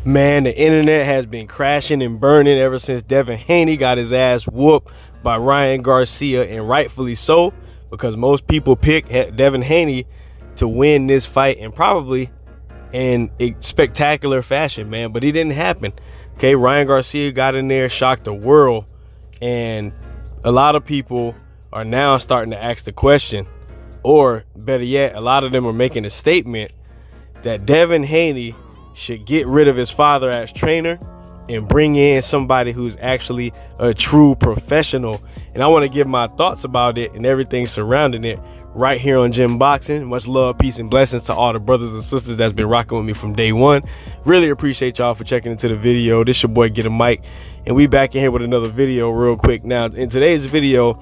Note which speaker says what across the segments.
Speaker 1: Man, the internet has been crashing and burning ever since Devin Haney got his ass whooped by Ryan Garcia, and rightfully so, because most people pick Devin Haney to win this fight, and probably in a spectacular fashion, man. But it didn't happen. Okay, Ryan Garcia got in there, shocked the world, and a lot of people are now starting to ask the question, or better yet, a lot of them are making a statement that Devin Haney should get rid of his father as trainer and bring in somebody who's actually a true professional. And I want to give my thoughts about it and everything surrounding it right here on Gym Boxing. Much love, peace, and blessings to all the brothers and sisters that's been rocking with me from day one. Really appreciate y'all for checking into the video. This your boy Get a Mic, and we back in here with another video real quick. Now, in today's video,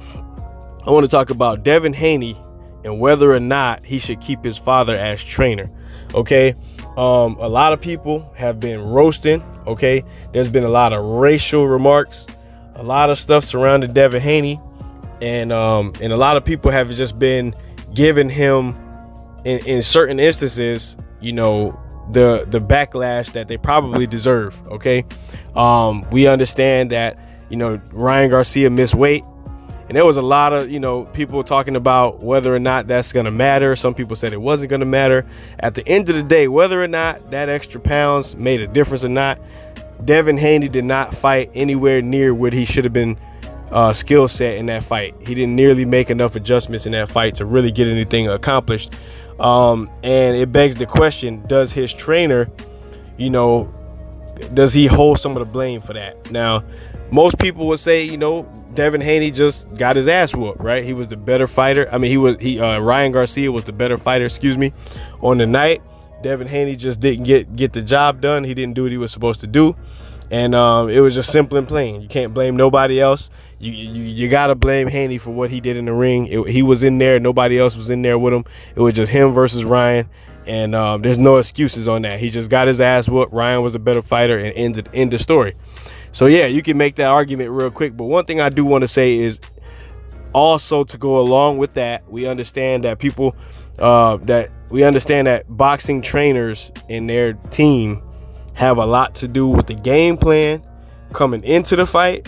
Speaker 1: I want to talk about Devin Haney and whether or not he should keep his father as trainer. Okay, a lot of people have been roasting. Okay, there's been a lot of racial remarks, a lot of stuff surrounding Devin Haney, and a lot of people have just been giving him, in certain instances, you know, the backlash that they probably deserve. Okay, we understand that, you know, Ryan Garcia missed weight. And there was a lot of, you know, people talking about whether or not that's going to matter. Some people said it wasn't going to matter. At the end of the day, whether or not that extra pounds made a difference or not, Devin Haney did not fight anywhere near what he should have been skill set in that fight. He didn't nearly make enough adjustments in that fight to really get anything accomplished. And it begs the question, does his trainer, you know, does he hold some of the blame for that? Now, most people would say, you know, Devin Haney just got his ass whooped, right? He was the better fighter. I mean, Ryan Garcia was the better fighter, excuse me, on the night. Devin Haney just didn't get the job done. He didn't do what he was supposed to do. And it was just simple and plain. You can't blame nobody else. You got to blame Haney for what he did in the ring. He was in there. Nobody else was in there with him. It was just him versus Ryan. And there's no excuses on that. He just got his ass whooped. Ryan was a better fighter, and end the story. So yeah, you can make that argument real quick. But one thing I do want to say is, also to go along with that, we understand that people that boxing trainers and their team have a lot to do with the game plan coming into the fight,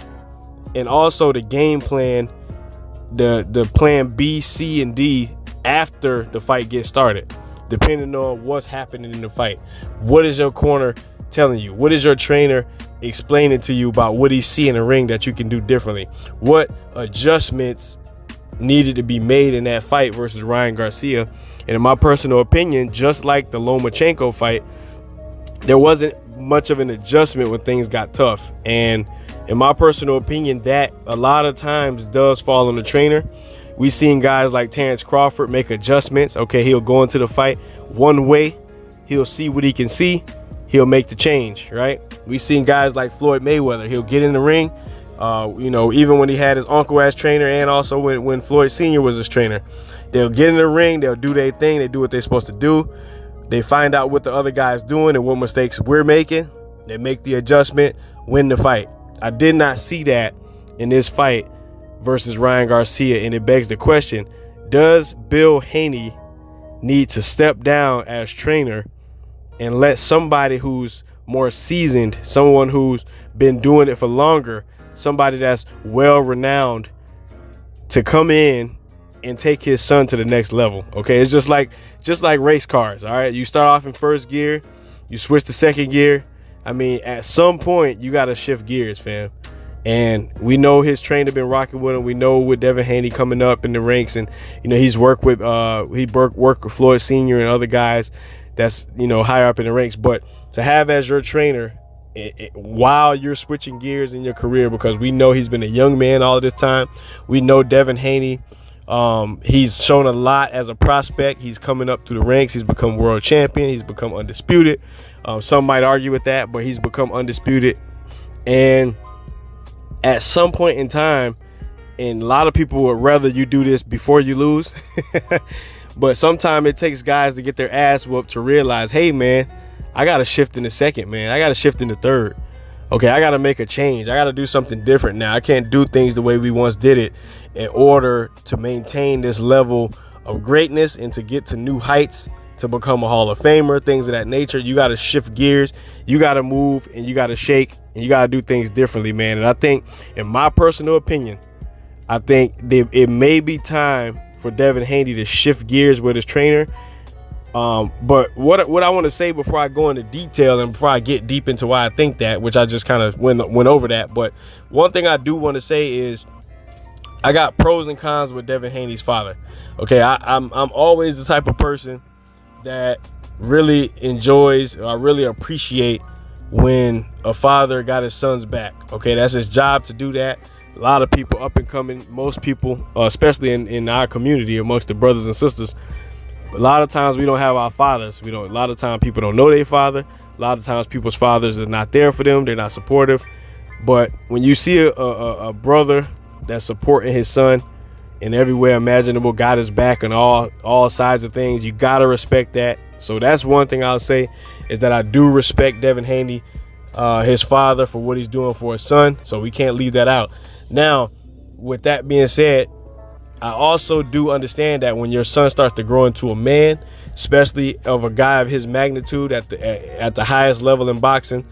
Speaker 1: and also the game plan, the plan B, C, and D after the fight gets started, depending on what's happening in the fight. What is your corner telling you? What is your trainer explaining to you about what he see in the ring that you can do differently? What adjustments needed to be made in that fight versus Ryan Garcia? And in my personal opinion, just like the Lomachenko fight, there wasn't much of an adjustment when things got tough. And in my personal opinion, that a lot of times does fall on the trainer. We've seen guys like Terrence Crawford make adjustments. Okay, he'll go into the fight one way, he'll see what he can see, he'll make the change, right? We've seen guys like Floyd Mayweather. He'll get in the ring, you know, even when he had his uncle as trainer, and also when Floyd Sr. was his trainer. They'll get in the ring, they'll do their thing, they do what they're supposed to do. They find out what the other guy's doing and what mistakes we're making. They make the adjustment, win the fight. I did not see that in this fight versus Ryan Garcia, and it begs the question, does Bill Haney need to step down as trainer and let somebody who's more seasoned, someone who's been doing it for longer, somebody that's well renowned, to come in and take his son to the next level? Okay, it's just like race cars. All right, you start off in first gear, you switch to second gear. I mean, at some point you got to shift gears, fam. And we know his trainer been rocking with him. We know with Devin Haney coming up in the ranks, and you know he's worked with worked with Floyd Sr. and other guys that's, you know, higher up in the ranks. But to have as your trainer while you're switching gears in your career, because we know he's been a young man all of this time. We know Devin Haney, he's shown a lot as a prospect. He's coming up through the ranks. He's become world champion. He's become undisputed. Some might argue with that, but he's become undisputed. And at some point in time, and a lot of people would rather you do this before you lose, but sometimes it takes guys to get their ass whooped to realize, hey man, I gotta shift in the second, man. I gotta shift in the third. Okay, I gotta make a change. I gotta do something different now. I can't do things the way we once did it in order to maintain this level of greatness and to get to new heights to become a Hall of Famer, things of that nature. You got to shift gears, you got to move, and you got to shake, and you got to do things differently, man. And I think, in my personal opinion, I think it may be time for Devin Haney to shift gears with his trainer. But what I want to say before I go into detail and before I get deep into why I think that, which I just kind of went over that, but one thing I do want to say is I got pros and cons with Devin Haney's father. Okay, I'm always the type of person that really enjoys, or I really appreciate when a father got his son's back. Okay, that's his job to do that. A lot of people, up and coming, most people, especially in our community, amongst the brothers and sisters, a lot of times we don't have our fathers. A lot of times people don't know their father. A lot of times people's fathers are not there for them. They're not supportive. But when you see a brother that's supporting his son in every way imaginable, got his back on all sides of things, you gotta respect that. So that's one thing I'll say, is that I do respect Devin Haney, his father, for what he's doing for his son. So we can't leave that out. Now, with that being said, I also do understand that when your son starts to grow into a man, especially of a guy of his magnitude at the highest level in boxing,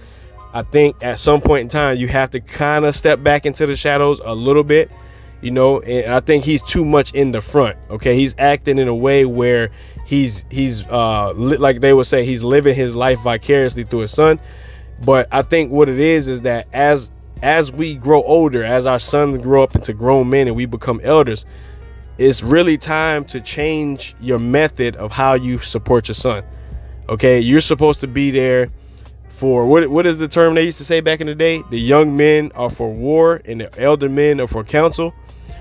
Speaker 1: I think at some point in time you have to kind of step back into the shadows a little bit, you know. And I think he's too much in the front. Okay, he's acting in a way where he's like they would say, he's living his life vicariously through his son. But I think what it is that as we grow older, as our sons grow up into grown men and we become elders, it's really time to change your method of how you support your son. Okay, you're supposed to be there for what is the term they used to say back in the day? The young men are for war and the elder men are for counsel.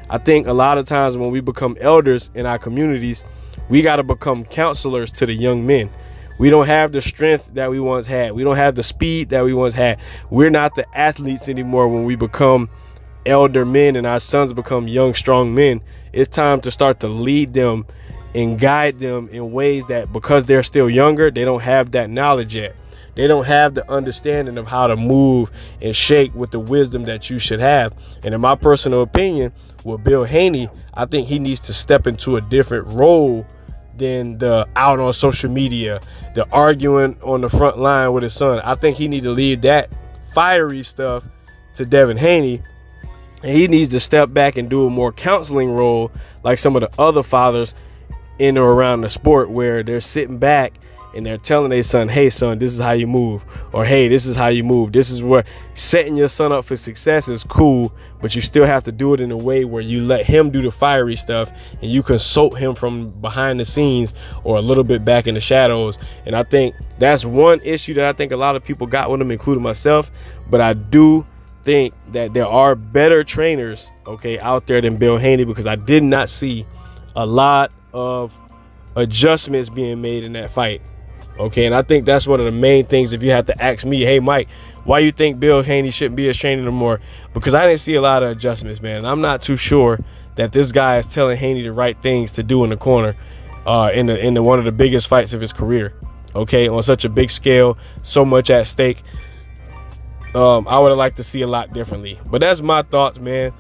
Speaker 1: I think a lot of times when we become elders in our communities, we got to become counselors to the young men. We don't have the strength that we once had. We don't have the speed that we once had. We're not the athletes anymore when we become elder men and our sons become young, strong men. It's time to start to lead them and guide them in ways that, because they're still younger, they don't have that knowledge yet. They don't have the understanding of how to move and shake with the wisdom that you should have. And in my personal opinion, with Bill Haney, I think he needs to step into a different role than the out on social media, the arguing on the front line with his son. I think he needs to leave that fiery stuff to Devin Haney, and he needs to step back and do a more counseling role like some of the other fathers in or around the sport, where they're sitting back and they're telling their son, hey son, this is how you move, or hey, this is how you move. This is where setting your son up for success is cool, but you still have to do it in a way where you let him do the fiery stuff and you consult him from behind the scenes or a little bit back in the shadows. And I think that's one issue that I think a lot of people got with him, including myself. But I do think that there are better trainers, okay, out there than Bill Haney, because I did not see a lot of adjustments being made in that fight. Okay, and I think that's one of the main things. If you have to ask me, hey Mike, why you think Bill Haney shouldn't be his trainer no more? Because I didn't see a lot of adjustments, man. And I'm not too sure that this guy is telling Haney the right things to do in the corner in one of the biggest fights of his career. Okay, on such a big scale, so much at stake. I would have liked to see a lot differently. But that's my thoughts, man.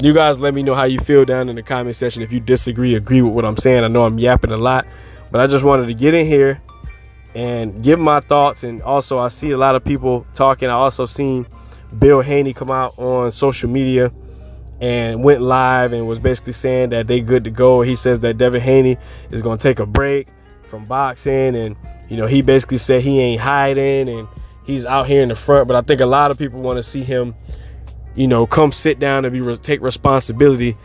Speaker 1: You guys let me know how you feel down in the comment section. If you disagree, agree with what I'm saying. I know I'm yapping a lot, but I just wanted to get in here and give my thoughts. And also, I see a lot of people talking. I also seen Bill Haney come out on social media and went live and was basically saying that they good to go. He says that Devin Haney is going to take a break from boxing. And, you know, he basically said he ain't hiding and he's out here in the front. But I think a lot of people want to see him, you know, come sit down and take responsibility,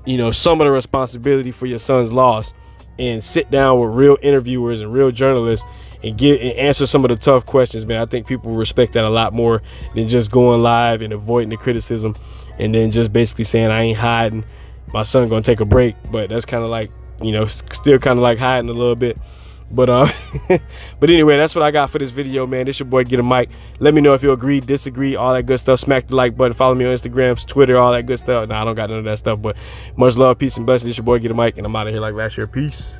Speaker 1: you know, some of the responsibility for your son's loss, and sit down with real interviewers and real journalists and answer some of the tough questions, man. I think people respect that a lot more than just going live and avoiding the criticism and then just basically saying, I ain't hiding, my son gonna take a break. But that's kind of like, you know, still kind of like hiding a little bit. But but anyway, that's what I got for this video, man. This your boy Get a Mic. Let me know if you agree, disagree, all that good stuff. Smack the like button. Follow me on Instagram, Twitter, all that good stuff. Nah, I don't got none of that stuff. But much love, peace, and blessings. This your boy Get a Mic, and I'm out of here like last year. Peace.